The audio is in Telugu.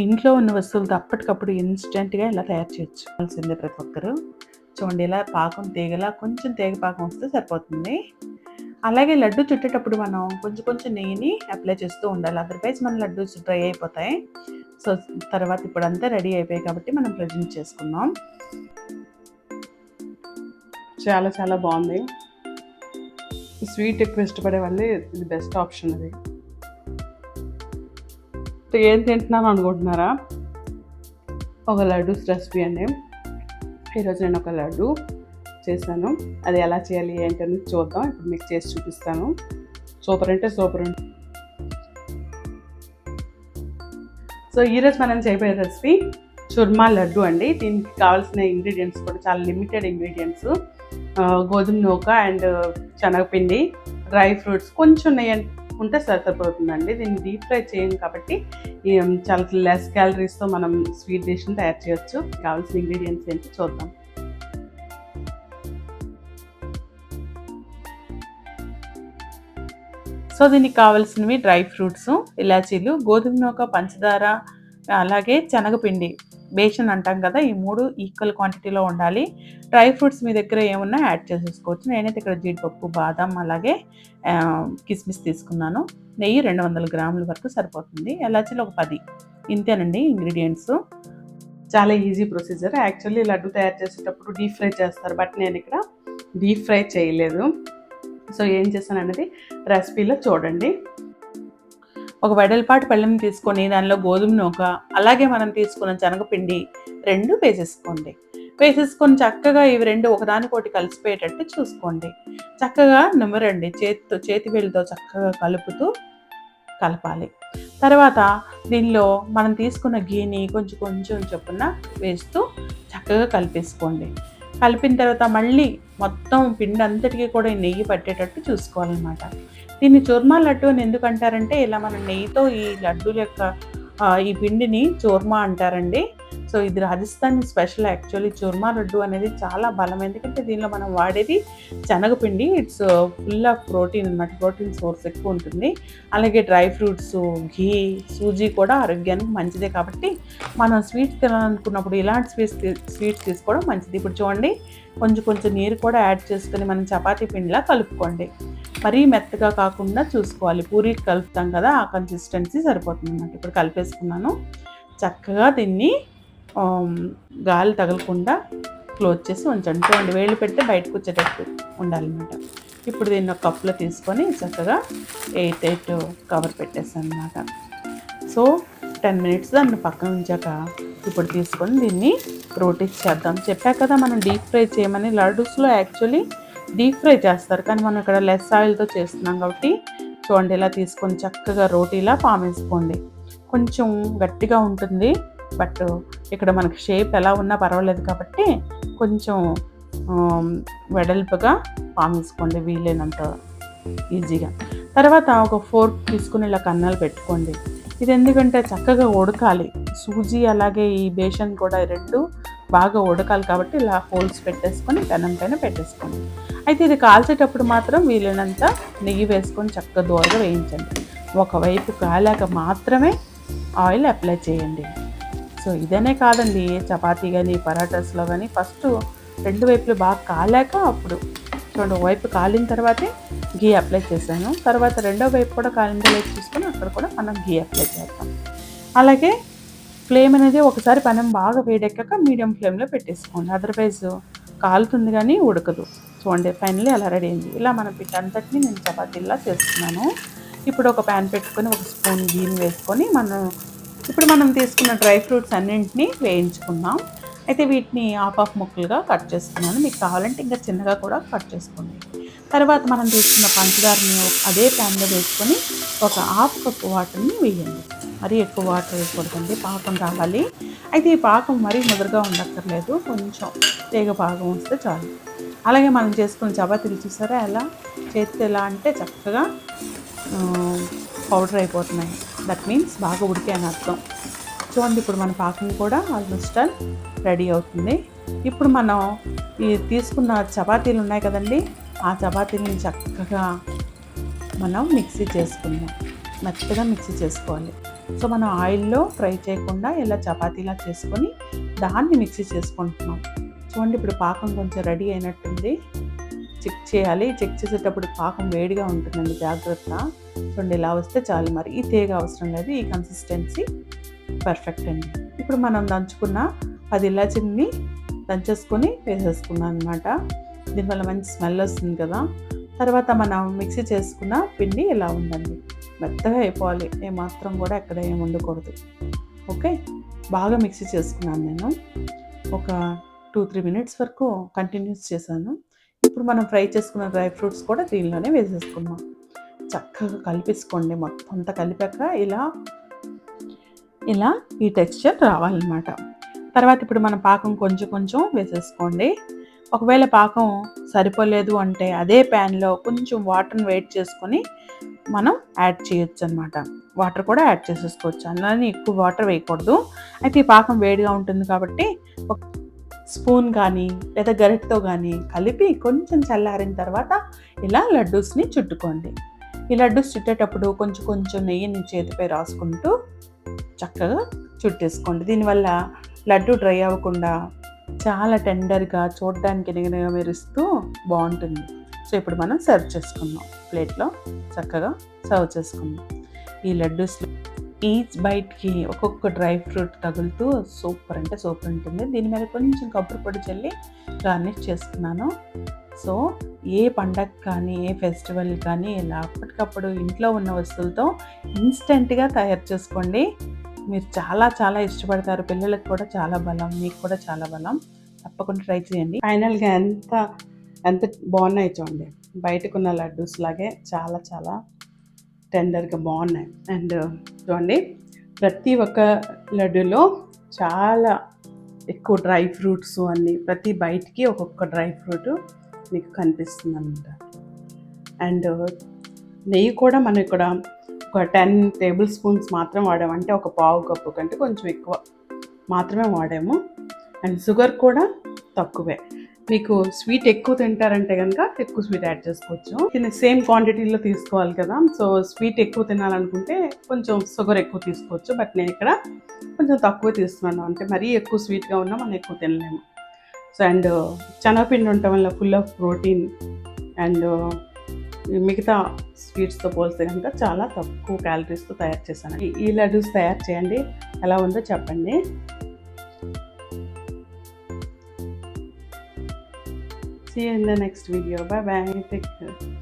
ఇంట్లో ఉన్న వస్తువులతో అప్పటికప్పుడు ఇన్స్టెంట్‌గా ఇలా తయారు చేయొచ్చు. కావాల్సిందే ప్రతి ఒక్కరు. చూడండి ఇలా పాకం తీగలా కొంచెం తీగ పాకం వస్తే సరిపోతుంది. అలాగే లడ్డు చుట్టేటప్పుడు మనం కొంచెం కొంచెం నెయ్యిని అప్లై చేస్తూ ఉండాలి. అదర్‌వైజ్ మన లడ్డూస్ డ్రై అయిపోతాయి. సో, తర్వాత ఇప్పుడంతా రెడీ అయిపోయాయి కాబట్టి మనం ప్రెజెంట్ చేసుకుందాం. చాలా చాలా బాగుంది. స్వీట్ ఎక్కువ ఇష్టపడే వాళ్ళే ఇది బెస్ట్ ఆప్షన్ అది. ఏం తింటున్నాను అనుకుంటున్నారా? ఒక లడ్డూస్ రెసిపీ అండి. ఈరోజు నేను ఒక లడ్డు చేశాను. అది ఎలా చేయాలి ఏంటనేది చూద్దాం. ఇప్పుడు మీకు చేసి చూపిస్తాను. సూపర్ అంటే సూపర్ ఉంది. సో ఈరోజు మనం చేయబోయే రెసిపీ చుర్మా లడ్డు అండి. దీనికి కావాల్సిన ఇంగ్రీడియంట్స్ కూడా చాలా లిమిటెడ్ ఇంగ్రీడియంట్స్. గోధుమ నూక అండ్ శనగపిండి, డ్రై ఫ్రూట్స్, కొంచెం నెయ్యి ఉంటే సరిపోతుందండి. దీన్ని డీప్ ఫ్రై చేయం కాబట్టి చాలా లెస్ క్యాలరీస్తో మనం స్వీట్ డిష్ని తయారు చేయొచ్చు. కావాల్సిన ఇంగ్రీడియంట్స్ ఏంటి చూద్దాం. సో దీనికి కావాల్సినవి డ్రై ఫ్రూట్స్, ఇలాచీలు, గోధుమ నూక, పంచదార, అలాగే శనగపిండి, బేషన్ అంటాం కదా, ఈ 3 ఈక్వల్ క్వాంటిటీలో ఉండాలి. డ్రై ఫ్రూట్స్ మీ దగ్గర ఏమున్నా యాడ్ చేసేసుకోవచ్చు. నేనైతే ఇక్కడ జీడిపప్పు, బాదం, అలాగే కిస్మిస్ తీసుకున్నాను. నెయ్యి 200 గ్రాముల వరకు సరిపోతుంది. ఇలాచీలు ఒక 10. ఇంతేనండి ఇంగ్రీడియంట్స్. చాలా ఈజీ ప్రొసీజర్. యాక్చువల్లీ లడ్డు తయారు చేసేటప్పుడు డీప్ ఫ్రై చేస్తారు, బట్ నేను ఇక్కడ డీప్ ఫ్రై చేయలేదు. సో ఏం చేశాను అనేది రెసిపీలో చూడండి. ఒక వెడల్పాటి పళ్ళెం తీసుకొని దానిలో గోధుమ నూక, అలాగే మనం తీసుకున్న శనగపిండి 2 వేసేసుకోండి. వేసేసుకొని చక్కగా ఇవి 2 ఒకదానికొకటి కలిసిపోయేటట్టు చూసుకోండి. చక్కగా నిమ్మరండి, చేతి వేళ్ళతో చక్కగా కలపాలి. తర్వాత దీనిలో మనం తీసుకున్న గీని కొంచెం కొంచెం చొప్పున వేస్తూ చక్కగా కలిపేసుకోండి. కలిపిన తర్వాత మళ్ళీ మొత్తం పిండి అంతటికీ కూడా నెయ్యి పట్టేటట్టు చూసుకోవాలన్నమాట. దీన్ని చూర్మా లడ్డు అని ఎందుకు అంటారంటే, ఇలా మన నెయ్యితో ఈ లడ్డూల యొక్క ఈ పిండిని చూర్మా అంటారండి. సో ఇది రాజస్థాన్ స్పెషల్. యాక్చువల్లీ చూర్మా లడ్డు అనేది చాలా బలం, ఎందుకంటే దీనిలో మనం వాడేది శనగపిండి. ఇట్స్ ఫుల్ ఆఫ్ ప్రోటీన్ అనమాట. ప్రోటీన్ సోర్స్ ఎక్కువ ఉంటుంది. అలాగే డ్రై ఫ్రూట్స్, ఘీ, సూజీ కూడా ఆరోగ్యానికి మంచిదే. కాబట్టి మనం స్వీట్స్ తినాలనుకున్నప్పుడు ఇలాంటి స్వీట్స్ తీసుకోవడం మంచిది. ఇప్పుడు చూడండి, కొంచెం కొంచెం నీరు కూడా యాడ్ చేసుకొని మనం చపాతీ పిండిలా కలుపుకోండి. మరీ మెత్తగా కాకుండా చూసుకోవాలి. పూరీకి కలుపుతాం కదా, ఆ కన్సిస్టెన్సీ సరిపోతుంది అన్నమాట. ఇప్పుడు కలిపేసుకున్నాను. చక్కగా దీన్ని గాలి తగలకుండా క్లోజ్ చేసి ఉంచండి. చూడండి, వేళ్ళు పెడితే బయటకు వచ్చేటట్టు ఉండాలన్నమాట. ఇప్పుడు దీన్ని ఒక కప్లో తీసుకొని చక్కగా 8 కవర్ పెట్టేస్తాను అన్నమాట. సో 10 మినిట్స్ దాన్ని పక్కన ఉంచాక ఇప్పుడు తీసుకొని దీన్ని రోటీస్ చేద్దాం. చెప్పా కదా మనం డీప్ ఫ్రై చేయమని. లడ్డూస్లో యాక్చువల్లీ డీప్ ఫ్రై చేస్తారు, కానీ మనం ఇక్కడ లెస్ ఆయిల్తో చేస్తున్నాం కాబట్టి చూడండి, ఇలా తీసుకొని చక్కగా రోటీలా ఫామ్ వేసుకోండి. కొంచెం గట్టిగా ఉంటుంది, బట్ ఇక్కడ మనకి షేప్ ఎలా ఉన్నా పర్వాలేదు కాబట్టి కొంచెం వెడల్పుగా ఫామ్ వేసుకోండి వీలైనంత ఈజీగా. తర్వాత ఒక ఫోర్క్ తీసుకుని ఇలా కన్నాలు పెట్టుకోండి. ఇది ఎందుకంటే చక్కగా ఉడకాలి. సూజీ అలాగే ఈ బేషన్ కూడా 2 బాగా ఉడకాలి కాబట్టి ఇలా హోల్స్ పెట్టేసుకొని పెనం పైన పెట్టేసుకోండి. అయితే ఇది కాల్చేటప్పుడు మాత్రం వీలైనంత నెయ్యి వేసుకొని చక్కగా దూరగా వేయించండి. ఒకవైపు కాలాక మాత్రమే ఆయిల్ అప్లై చేయండి. సో ఇదనే కాదండి, చపాతీ కానీ పరాటాస్లో కానీ ఫస్ట్ 2 వైపులు బాగా కాలాక అప్పుడు చూడండి, ఒకవైపు కాలిన తర్వాతే ఘీ అప్లై చేశాను. తర్వాత రెండో వైపు కూడా కాలిందో లేదు చూసుకొని అక్కడ కూడా మనం ఘీ అప్లై చేద్దాం. అలాగే ఫ్లేమ్ అనేది ఒకసారి పెనం బాగా వేడెక్కాక మీడియం ఫ్లేమ్లో పెట్టేసుకోండి. అదర్వైజ్ కాలుతుంది కానీ ఉడకదు. చూడండి, ఫైనల్లీ అలా రెడీ అయింది. ఇలా మన పిట్ అంతటిని నేను చపాతీలా చేస్తున్నాను. ఇప్పుడు ఒక ప్యాన్ పెట్టుకొని ఒక స్పూన్ గీని వేసుకొని ఇప్పుడు మనం తీసుకున్న డ్రై ఫ్రూట్స్ అన్నింటినీ వేయించుకుందాం. అయితే వీటిని హాఫ్ ముక్కలుగా కట్ చేసుకున్నాను. మీకు కావాలంటే ఇంకా చిన్నగా కూడా కట్ చేసుకోండి. తర్వాత మనం తీసుకున్న పంచదారని అదే ప్యాన్లో వేసుకొని ఒక హాఫ్ కప్ వాటర్ని వేయండి. మరీ ఎక్కువ వాటర్ వేయకూడదండి, పాకం రావాలి. అయితే ఈ పాకం మరీ ముదరగా ఉండక్కర్లేదు, కొంచెం తీగ పాకం వస్తే చాలు. అలాగే మనం చేసుకున్న చపాతీలు చూసారా ఎలా చేస్తే ఎలా అంటే చక్కగా పౌడర్ అయిపోతున్నాయి. దట్ మీన్స్ బాగా ఉడికాయని అర్థం. చూడండి, ఇప్పుడు మన పాకం కూడా ఆల్మోస్ట్ రెడీ అవుతుంది. ఇప్పుడు మనం ఈ తీసుకున్న చపాతీలు ఉన్నాయి కదండి, ఆ చపాతీలను చక్కగా మనం మిక్సీ చేసుకుందాం. మెత్తగా మిక్సీ చేసుకోవాలి. సో మనం ఆయిల్లో ఫ్రై చేయకుండా ఇలా చపాతీలా చేసుకొని దాన్ని మిక్సీ చేసుకుంటున్నాం. చూడండి ఇప్పుడు పాకం కొంచెం రెడీ అయినట్టుంది. చెక్ చేయాలి. చెక్ చేసేటప్పుడు పాకం వేడిగా ఉంటుందండి, జాగ్రత్త. చూడండి ఇలా వస్తే చాలు, మరి ఈ తేగ అవసరం లేదు. ఈ కన్సిస్టెన్సీ పర్ఫెక్ట్ అండి. ఇప్పుడు మనం దంచుకున్న 10 ఇలాచీలని దంచేసుకొని వేసేసుకున్నాం అనమాట. దీనివల్ల మంచి స్మెల్ వస్తుంది కదా. తర్వాత మనం మిక్సీ చేసుకున్న పిండి ఇలా ఉందండి, మెత్తగా అయిపోవాలి, ఏమాత్రం కూడా ఎక్కడ ఏమి ఉండకూడదు. ఓకే, బాగా మిక్సీ చేసుకున్నాను నేను. ఒక 2-3 మినిట్స్ వరకు కంటిన్యూస్ చేశాను. ఇప్పుడు మనం ఫ్రై చేసుకున్న డ్రై ఫ్రూట్స్ కూడా దీనిలోనే వేసేసుకున్నాం. చక్కగా కలిపేసుకోండి. మొత్తం అంతా కలిపాక ఇలా ఈ టెక్స్చర్ రావాలన్నమాట. తర్వాత ఇప్పుడు మనం పాకం కొంచెం కొంచెం వేసేసుకోండి. ఒకవేళ పాకం సరిపోలేదు అంటే అదే ప్యాన్లో కొంచెం వాటర్ని వేడి చేసుకొని మనం యాడ్ చేయొచ్చు అనమాట. వాటర్ కూడా యాడ్ చేసేసుకోవచ్చు, అలానే ఎక్కువ వాటర్ వేయకూడదు. అయితే ఈ పాకం వేడిగా ఉంటుంది కాబట్టి ఒక స్పూన్ కానీ లేదా గరిటెతో కానీ కలిపి కొంచెం చల్లారిన తర్వాత ఇలా లడ్డూస్ని చుట్టుకోండి. ఈ లడ్డూస్ చుట్టేటప్పుడు కొంచెం కొంచెం నెయ్యిని చేతిపై రాసుకుంటూ చక్కగా చుట్టేసుకోండి. దీనివల్ల లడ్డు డ్రై అవ్వకుండా చాలా టెండర్గా, చూడడానికి నిగనిగా మెరుస్తూ బాగుంటుంది. సో ఇప్పుడు మనం సర్వ్ చేసుకుందాం. ప్లేట్లో చక్కగా సర్వ్ చేసుకుందాం. ఈ లడ్డూస్లో ఈచ్ బైట్కి ఒక్కొక్క డ్రై ఫ్రూట్ తగులుతూ సూపర్ అంటే సూపర్ ఉంటుంది. దీని మీద కొంచెం కొబ్బరి పొడి చల్లి గార్నిష్ చేసుకున్నాను. సో ఏ పండగ కానీ ఏ ఫెస్టివల్ కానీ ఇలా అప్పటికప్పుడు ఇంట్లో ఉన్న వస్తువులతో ఇన్స్టెంట్గా తయారు చేసుకోండి. మీరు చాలా చాలా ఇష్టపడతారు. పిల్లలకు కూడా చాలా బలం, మీకు కూడా చాలా బలం. తప్పకుండా ట్రై చేయండి. ఫైనల్గా ఎంత బాగున్నాయి చూడండి. బయటకున్న లడ్డూస్ లాగే చాలా చాలా టెండర్గా బాగున్నాయి. అండ్ చూడండి, ప్రతి ఒక్క లడ్డూలో చాలా ఎక్కువ డ్రై ఫ్రూట్స్ అన్నీ, ప్రతి బయటికి ఒక్కొక్క డ్రై ఫ్రూట్ మీకు కనిపిస్తుంది అనమాట. అండ్ నెయ్యి కూడా మనం ఇక్కడ ఒక 10 టేబుల్ స్పూన్స్ మాత్రం వాడాము, అంటే ఒక పావు కప్పు కంటే కొంచెం ఎక్కువ మాత్రమే వాడాము. అండ్ షుగర్ కూడా తక్కువే. మీకు స్వీట్ ఎక్కువ తింటారంటే కనుక ఎక్కువ స్వీట్ యాడ్ చేసుకోవచ్చు. దీన్ని సేమ్ క్వాంటిటీలో తీసుకోవాలి కదా. సో స్వీట్ ఎక్కువ తినాలనుకుంటే కొంచెం షుగర్ ఎక్కువ తీసుకోవచ్చు. బట్ నేను ఇక్కడ కొంచెం తక్కువ తీస్తున్నాను, అంటే మరీ ఎక్కువ స్వీట్గా ఉన్నా మనం ఎక్కువ తినలేము. సో అండ్ శనగపిండి ఉండటం వల్ల ఫుల్ ఆఫ్ ప్రోటీన్, అండ్ మిగతా స్వీట్స్తో పోలిస్తే కనుక చాలా తక్కువ క్యాలరీస్తో తయారు చేశాను. ఈ లడ్డూస్ తయారు చేయండి, ఎలా ఉందో చెప్పండి. See you in the next video. Bye bye. Take care.